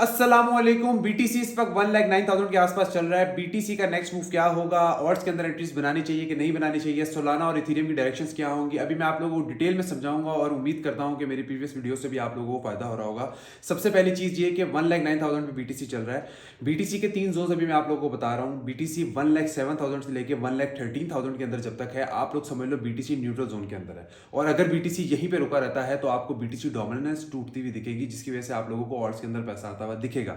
अस्सलामुअलैकुम। बीटीसी इस वक्त 1,09,000 के आसपास चल रहा है। बीटीसी का नेक्स्ट मूव क्या होगा, ऑर्ड्स के अंदर एंट्रीज बनानी चाहिए कि नहीं बनानी चाहिए, सोलाना और इथेरियम की डायरेक्शंस क्या होंगी, अभी मैं आप लोगों को डिटेल में समझाऊंगा और उम्मीद करता हूं कि मेरी प्रीवियस वीडियो से भी आप लोगों को फायदा हो रहा होगा। सबसे पहली चीज ये कि 1,09,000 पे बीटीसी चल रहा है। बीटीसी के तीन जोन अभी मैं आप लोगों को बता रहा हूँ। बीटीसी 1,07,000 से लेकर 1,13,000 के अंदर जब तक है, आप लोग समझ लो बीटीसी न्यूट्रल जोन के अंदर है। और अगर बीटीसी यहीं पे रुका रहता है तो आपको बीटीसी डोमिनेंस टूटती हुई दिखेगी, जिसकी वजह से आप लोगों को ऑर्ड्स के अंदर पैसा आता हुआ दिखेगा।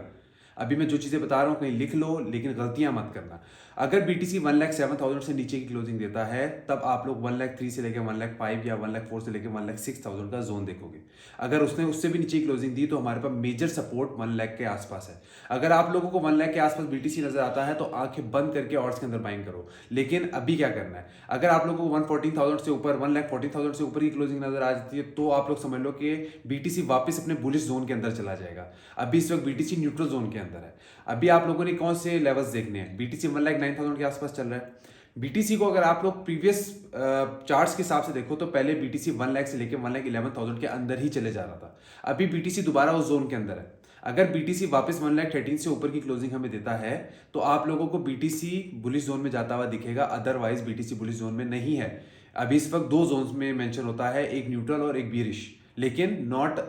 अभी मैं जो चीज़ें बता रहा हूँ कहीं लिख लो, लेकिन गलतियां मत करना। अगर बीटीसी 1,07,000 से नीचे की क्लोजिंग देता है तब आप लोग 1,03,000 से लेकर 1,05,000 या 1,04,000 से लेकर 1,06,000 का जोन देखोगे। अगर उसने उससे भी नीचे की क्लोजिंग दी तो हमारे पास मेजर सपोर्ट 1,00,000 के आसपास है। अगर आप लोगों को 1,00,000 के आसपास बीटीसी नजर आता है तो आंखें बंद करके ऑर्ड्स के अंदर बाइंग करो। लेकिन अभी क्या करना है, अगर आप लोगों को 1,14,000 से ऊपर 1,14,000 से ऊपर की क्लोजिंग नजर आ जाती है तो आप लोग समझ लो कि बीटीसी वापस अपने बुलिश जोन के अंदर चला जाएगा। अभी इस वक्त बीटीसी न्यूट्रल जोन के अंदर है। अभी आप लोगों ने कौन से लेवल्स देखने हैं, बीटीसी 1,09,000 के आसपास चल रहा है। बीटीसी को अगर आप लोग प्रीवियस चार्ट्स के हिसाब से देखो तो पहले बीटीसी 1,00,000 से लेकर 1,11,000 के अंदर ही चले जा रहा था। अभी बीटीसी दोबारा उस जोन के अंदर है। अगर बीटीसी वापस 1,13,000 से ऊपर की क्लोजिंग हमें देता है तो आप लोगों को बीटीसी बुलिश जोन में जाता हुआ दिखेगा, अदरवाइज बीटीसी बुलिश जोन में नहीं है। अभी इस वक्त दो जोन्स में मेंशन होता है, एक न्यूट्रल और एक बियरिश, लेकिन not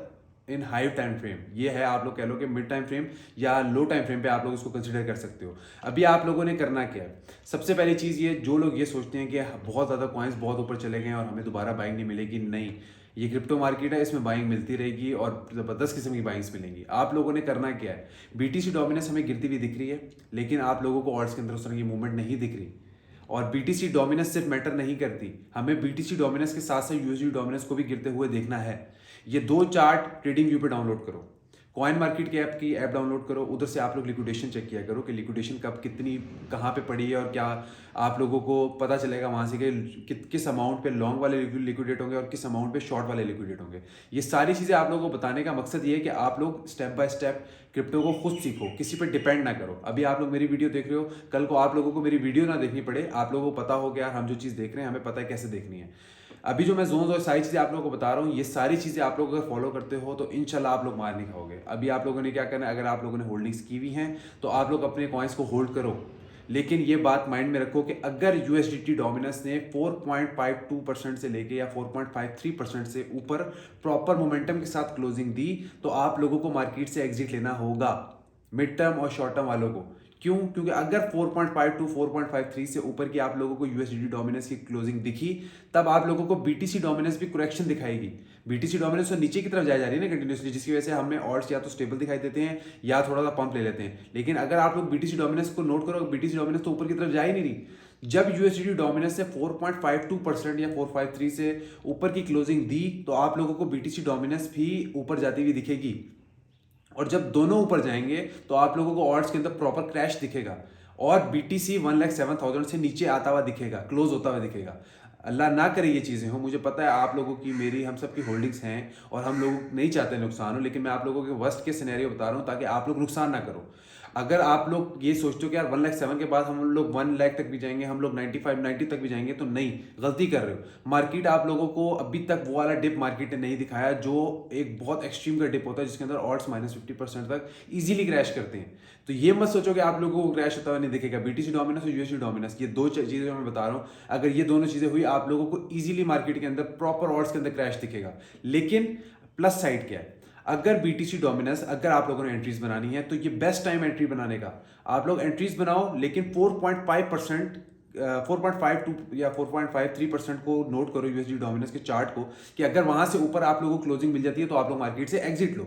in high time frame. ये है, आप लोग कह लो कि मिड टाइम फ्रेम या लो टाइम फ्रेम पे आप लोग इसको कंसिडर कर सकते हो। अभी आप लोगों ने करना क्या है, सबसे पहली चीज़ ये, जो लोग ये सोचते हैं कि बहुत ज़्यादा कॉइन्स बहुत ऊपर चले गए और हमें दोबारा बाइंग नहीं मिलेगी, नहीं, ये क्रिप्टो मार्केट है, इसमें बाइंग मिलती रहेगी और ज़बरदस्त किस्म की बाइंग्स मिलेंगी। आप लोगों ने करना क्या है, बीटीसी डोमिनेंस हमें गिरती हुई दिख रही है, लेकिन आप लोगों को ऑर्ड्स के अंदर उस तरह की मूवमेंट नहीं दिख रही। और बीटीसी डोमिनेंस सिर्फ मैटर नहीं करती, हमें बीटीसी डोमिनेंस के साथ साथ यूएसडी डोमिनेंस को भी गिरते हुए देखना है। ये दो चार्ट ट्रेडिंग व्यू पे डाउनलोड करो, कॉइन मार्केट की ऐप डाउनलोड करो, उधर से आप लोग लिक्विडेशन चेक किया करो कि लिक्विडेशन कब कितनी कहाँ पे पड़ी है और क्या आप लोगों को पता चलेगा वहाँ से कि किस अमाउंट पे लॉन्ग वाले लिक्विडेट होंगे और किस अमाउंट पे शॉर्ट वाले लिक्विडेट होंगे। ये सारी चीज़ें आप लोगों को बताने का मकसद ये है कि आप लोग स्टेप बाय स्टेप क्रिप्टो को खुद सीखो, किसी पे डिपेंड ना करो। अभी आप लोग मेरी वीडियो देख रहे हो, कल को आप लोगों को मेरी वीडियो ना देखनी पड़े, आप लोगों को पता हो कि यार हम जो चीज़ देख रहे हैं हमें पता है कैसे देखनी है। अभी जो मैं जोन्स और सारी चीज़ें आप लोगों को बता रहा हूँ, ये सारी चीज़ें आप लोग अगर फॉलो करते हो तो इंशाल्लाह आप लोग मार नहीं खाओगे। अभी आप लोगों ने क्या करना है, अगर आप लोगों ने होल्डिंग्स की हुई हैं तो आप लोग अपने कॉइन्स को होल्ड करो, लेकिन ये बात माइंड में रखो कि अगर यूएसडीटी डोमिनेंस ने 4.52% से लेके या 4.53% से ऊपर प्रॉपर मोमेंटम के साथ क्लोजिंग दी तो आप लोगों को मार्केट से एग्जिट लेना होगा, मिड टर्म और शॉर्ट टर्म वालों को। क्यों? क्योंकि अगर 4.52 4.53 से ऊपर की आप लोगों को यूएसडीटी डोमिनेंस की क्लोजिंग दिखी तब आप लोगों को बीटीसी डोमिनेंस भी करेक्शन दिखाएगी। बीटीसी डोमिनेंस तो नीचे की तरफ जा रही है ना कंटिन्यूसली, जिसकी वजह से हमें ऑर्ड्स या तो स्टेबल दिखाई देते हैं या थोड़ा सा पंप ले लेते हैं। लेकिन अगर आप लोग बीटीसी डोमिनेंस को नोट करो, बीटीसी डोमिनेंस तो ऊपर की तरफ जा ही नहीं रही। जब यूएसडीटी डोमिनेंस से 4.52% या 4.53 से ऊपर की क्लोजिंग दी तो आप लोगों को बीटीसी डोमिनेंस भी ऊपर जाती हुई दिखेगी, और जब दोनों ऊपर जाएंगे तो आप लोगों को ऑर्ड्स के अंदर प्रॉपर क्रैश दिखेगा और बीटीसी 1,07,000 से नीचे आता हुआ दिखेगा, क्लोज होता हुआ दिखेगा। अल्लाह ना करे ये चीज़ें हो, मुझे पता है आप लोगों की, मेरी, हम सब की होल्डिंग्स हैं और हम लोग नहीं चाहते नुकसान हो, लेकिन मैं आप लोगों के वर्स्ट के सिनेरियो बता रहा हूँ ताकि आप लोग नुकसान ना करो। अगर आप लोग ये सोचते हो कि यार 1,07,000 के बाद हम लोग 1,00,000 तक भी जाएंगे, हम लोग 95 90 तक भी जाएंगे, तो नहीं, गलती कर रहे हो। मार्केट आप लोगों को अभी तक वो वाला डिप मार्केट ने नहीं दिखाया जो एक बहुत एक्सट्रीम का डिप होता है जिसके अंदर ऑर्ड्स -50% तक इजीली क्रैश करते हैं। तो ये मत सोचो कि आप लोगों को क्रैश होता हुआ नहीं दिखेगा। बीटीसी डोमिनेंस और यूएसडी डोमिनेंस, ये दो चीज़ें मैं बता रहा हूँ, अगर ये दोनों चीज़ें हुई आप लोगों को ईजिली मार्केट के अंदर प्रॉपर ऑर्ड्स के अंदर क्रैश दिखेगा। लेकिन प्लस साइड क्या है, अगर बीटीसी डोमिनेंस, अगर आप लोगों ने एंट्रीज बनानी है तो ये बेस्ट टाइम एंट्री बनाने का। आप लोग एंट्रीज बनाओ, लेकिन 4.5% 4.52 या 4.53% को नोट करो यूएसडी डोमिनेंस के चार्ट को, कि अगर वहां से ऊपर आप लोगों को क्लोजिंग मिल जाती है तो आप लोग मार्केट से एग्जिट लो।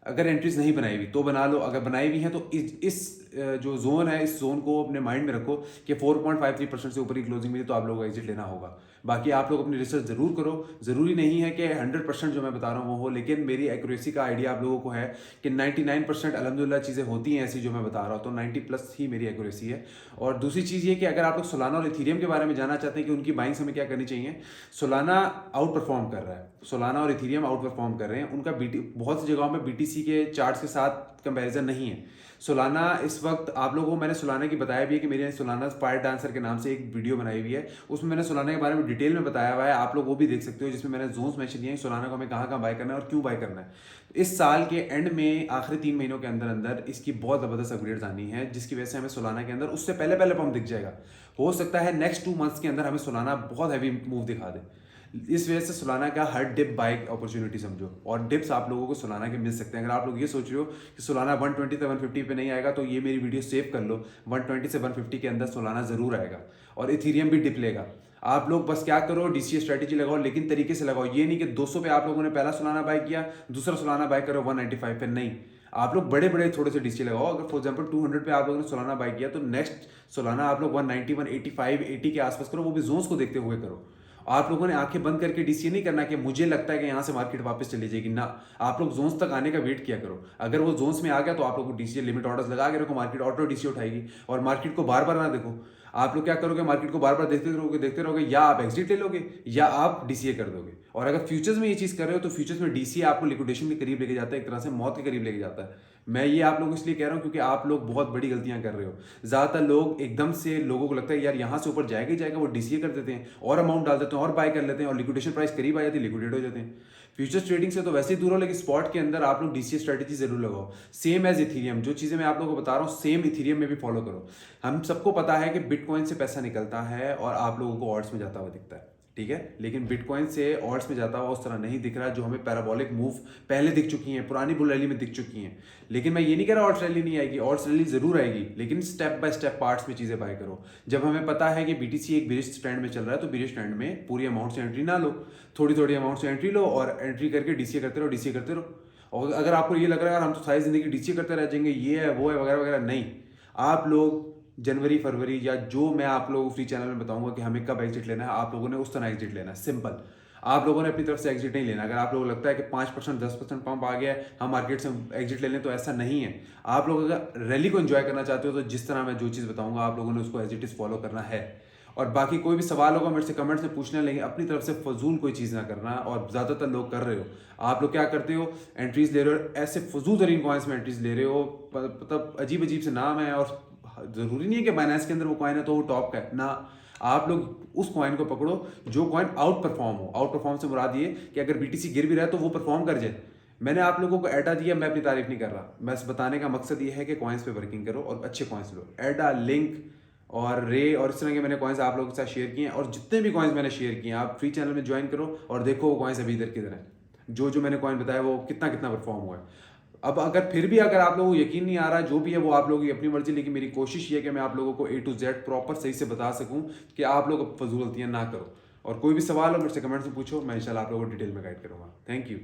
अगर एंट्रीज नहीं बनाई हुई तो बना लो, अगर बनाई हुई है तो इस जो जोन है, इस जोन को अपने माइंड में रखो कि 4.53% से ऊपर की क्लोजिंग मिली तो आप लोगों को एग्जिट लेना होगा। बाकी आप लोग अपनी रिसर्च जरूर करो, जरूरी नहीं है कि 100% जो मैं बता रहा हूँ वो हो, लेकिन मेरी एक्यूरेसी का आइडिया आप लोगों को है कि 99% अल्हम्दुलिल्लाह चीज़ें होती हैं ऐसी जो मैं बता रहा हूँ, तो 90+ ही मेरी एक्यूरेसी है। और दूसरी चीज़ ये कि अगर आप लोग सोलाना और इथीरियम के बारे में जानना चाहते हैं कि उनकी बाइंग्स हमें क्या करनी चाहिए, सोलाना आउट परफॉर्म कर रहा है, सोलाना और इथीरियम आउट परफॉर्म कर रहे हैं। उनका बहुत सी जगहों में बीटीसी BTC के चार्ट्स के साथ कंपैरिजन नहीं है। सोलाना इस वक्त आप लोगों को मैंने सोलाना की बताया भी है कि मेरे सोलाना फायर डांसर के नाम से एक वीडियो बनाई हुई है, उसमें मैंने सोलाना के बारे में डिटेल में बताया हुआ है, आप लोग वो भी देख सकते हो, जिसमें मैंने जोन्स मेंशन किए हैं सोलाना को हमें कहाँ कहाँ बाय करना है और क्यों बाय करना है। इस साल के एंड में आखिरी 3 महीनों के अंदर अंदर इसकी बहुत ज़बरदस्त अपग्रेड्स आनी है, जिसकी वजह से हमें सोलाना के अंदर उससे पहले पहले पंप दिख जाएगा। हो सकता है नेक्स्ट 2 मंथ्स के अंदर हमें सोलाना बहुत हैवी मूव दिखा दे। इस वजह से सोलाना का हर डिप बाय अपॉर्चुनिटी समझो, और डिप्स आप लोगों को सोलाना के मिल सकते हैं। अगर आप लोग ये सोच रहे हो कि सोलाना 120 से 150 पे नहीं आएगा, तो ये मेरी वीडियो सेव कर लो, 120 से 150 के अंदर सोलाना जरूर आएगा और इथीरियम भी डिप लेगा। आप लोग बस क्या करो, DCA स्ट्रेटेजी लगाओ, लेकिन तरीके से लगाओ। ये नहीं कि 200 पे आप लोगों ने पहला सोलाना बाय किया, दूसरा सोलाना बाय करो 195 पे, नहीं। आप लोग बड़े बड़े थोड़े से DCA लगाओ। अगर फॉर एग्जांपल 200 पे आप लोगों ने सोलाना बाय किया, तो नेक्स्ट सोलाना आप लोग 190, 185, 80 के आसपास करो, वो भी जोन्स को देखते हुए करो। आप लोगों ने आंखें बंद करके DCA नहीं करना कि मुझे लगता है कि यहाँ से मार्केट वापस चली जाएगी, ना। आप लोग जोन्स तक आने का वेट किया करो। अगर वो जोन्स में आ गया तो आप लोग को DCA लिमिट ऑर्डर्स लगा के रखो, मार्केट ऑटो DCA उठाएगी। और मार्केट को बार बार ना देखो। आप लोग क्या करोगे, मार्केट को बार बार देखते रहोगे, या आप एग्जिट ले लोगे या आप DCA कर दोगे। और अगर फ्यूचर्स में ये चीज़ कर रहे हो तो फ्यूचर्स में DCA आपको लिक्विडेशन के करीब लेके जाता है, एक तरह से मौत के करीब लेके जाता है। मैं ये आप लोगों को इसलिए कह रहा हूँ क्योंकि आप लोग बहुत बड़ी गलतियां कर रहे हो। ज़्यादातर लोग एकदम से, लोगों को लगता है यार यहाँ से ऊपर जाएगा ही जाएगा, वो DCA कर देते हैं और अमाउंट डाल देते हैं और बाय कर लेते हैं, और लिक्विडेशन प्राइस करीब आ जाती है, लिक्विडेट हो जाते हैं। फ्यूचर्स ट्रेडिंग से तो वैसे ही दूर हो, लेकिन स्पॉट के अंदर आप लोग DCA स्ट्रेटेजी जरूर लगाओ। सेम एज इथीरियम, जो चीज़ें मैं आप लोगों को बता रहा हूँ सेम इथीरियम में भी फॉलो करो। हम सबको पता है कि बिटकॉइन से पैसा निकलता है और आप लोगों को ऑर्ड्स में जाता हुआ दिखता है, ठीक है, लेकिन बिटकॉइन से ऑर्ड्स में जाता हुआ उस तरह नहीं दिख रहा जो हमें पैराबोलिक मूव पहले दिख चुकी हैं, पुरानी बुल रैली में दिख चुकी हैं। लेकिन मैं ये नहीं कह रहा ऑर्ड्स रैली नहीं आएगी, ऑर्ड्स रैली जरूर आएगी, लेकिन स्टेप बाय स्टेप पार्ट्स में चीज़ें बाय करो। जब हमें पता है कि BTC एक बिरिश ट्रेंड में चल रहा है, तो बिरिश ट्रेंड में पूरी अमाउंट से एंट्री ना लो, थोड़ी थोड़ी अमाउंट से एंट्री लो और एंट्री करके DCA करते रहो, DCA करते रहो। और अगर आपको ये लग रहा है यार हम तो सारी जिंदगी DCA करते रह जाएंगे, ये है वो है वगैरह वगैरह, नहीं। आप लोग जनवरी फरवरी या जो मैं आप लोगों को फ्री चैनल में बताऊंगा कि हमें कब एग्जिट लेना है, आप लोगों ने उस तरह एग्जिट लेना है, सिंपल। आप लोगों ने अपनी तरफ से एग्जिट नहीं लेना। अगर आप लोगों को लगता है कि 5% 10% पंप आ गया है, हम मार्केट से एग्जिट ले लें, तो ऐसा नहीं है। आप लोग अगर रैली को एंजॉय करना चाहते हो तो जिस तरह मैं जो चीज़ बताऊंगा आप लोगों ने उसको एज इट इज फॉलो करना है। और बाकी कोई भी सवाल होगा मेरे से कमेंट्स में पूछने, लेंगे अपनी तरफ से फजूल कोई चीज़ ना करना। और ज़्यादातर लोग कर रहे हो, आप लोग क्या करते हो, एंट्रीज ले रहे हो, ऐसे फजूल तरीन कॉइन्स में एंट्रीज ले रहे हो, मतलब अजीब अजीब से नाम है, और जरूरी नहीं है कि बाइनेंस के अंदर वो कॉइन है तो वो टॉप का है ना। आप लोग उस कॉइन को पकड़ो जो कॉइन आउट परफॉर्म हो। आउट परफॉर्म से मुराद ये कि अगर BTC गिर भी रहा है तो वो परफॉर्म कर जाए। मैंने आप लोगों को एडा दिया, मैं अपनी तारीफ नहीं कर रहा, बस बताने का मकसद ये है कि कॉइन्स पे वर्किंग करो और अच्छे कॉइन्स लो। एडा, लिंक और रे और इस तरह के मैंने कॉइन्स आप लोगों के साथ शेयर किए हैं, और जितने भी कॉइन्स मैंने शेयर किए हैं आप फ्री चैनल में ज्वाइन करो और देखो वो कॉइन्स अभी इधर किधर है, जो जो मैंने कॉइन बताया वो कितना कितना परफॉर्म हुआ है। अब अगर फिर भी अगर आप लोगों को यकीन नहीं आ रहा, जो भी है वो आप लोगों की अपनी मर्जी, लेकिन मेरी कोशिश ये है कि मैं आप लोगों को A to Z प्रॉपर सही से बता सकूं कि आप लोग फजूल गलतियां ना करो। और कोई भी सवाल हो मेरे से कमेंट्स में पूछो, मैं इंशाल्लाह आप लोगों को डिटेल में गाइड करूंगा। Thank you.